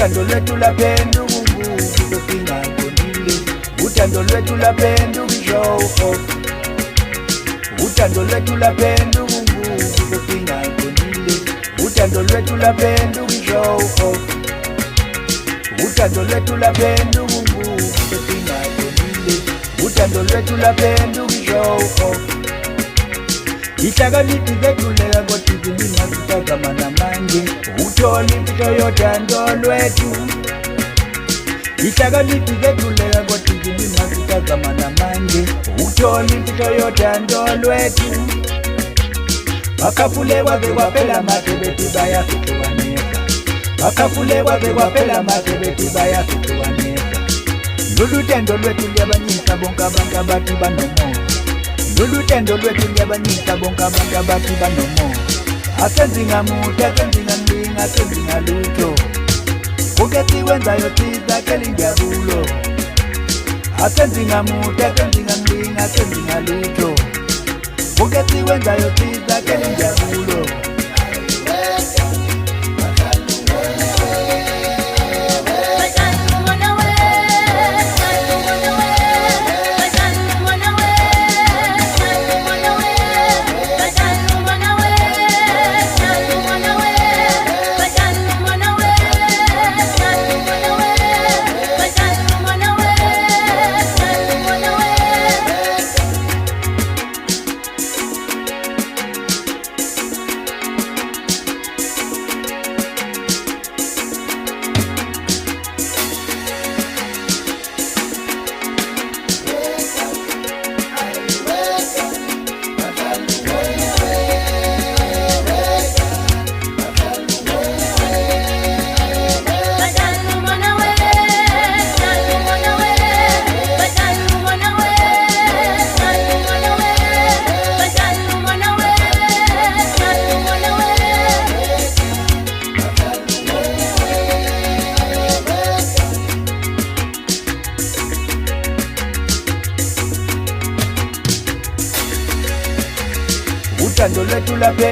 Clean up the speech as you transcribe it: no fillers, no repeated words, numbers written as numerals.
Utando lwetu lapenda ubungu kutopinga kondile. Utando lwetu lapenda show off. Utando lwetu lapenda ubungu kutopinga kondile. Utando lwetu lapenda show off. Utando lwetu lapenda ubungu kutopinga kondile. Utando lwetu lapenda show off. Itaka niti zetulega ngoti zilima zitagamana mange. Utoli mpito ando lwetu. Itaka niti zetulega ngoti zilima zitagamana mange. Utoli mpito ando lwetu. Wakafule wabe wapela matebeti baya kutuwaneka. Wakafule wabe wapela matebeti baya kutuwaneka. Lulutendo lwetu lyabanyisa bonka banga bati banomo. Lulutendo lwetu lyabanyisa bonka banga bati banomo. Asenzinga muta, asenzinga mbinga, asenzinga luto. Kugeti wenza yotiza kelinja bulo. Asenzinga muta, asenzinga mbinga, asenzinga luto. Kugeti wenza yotiza kelinja bulo. Utando lwetu lapenda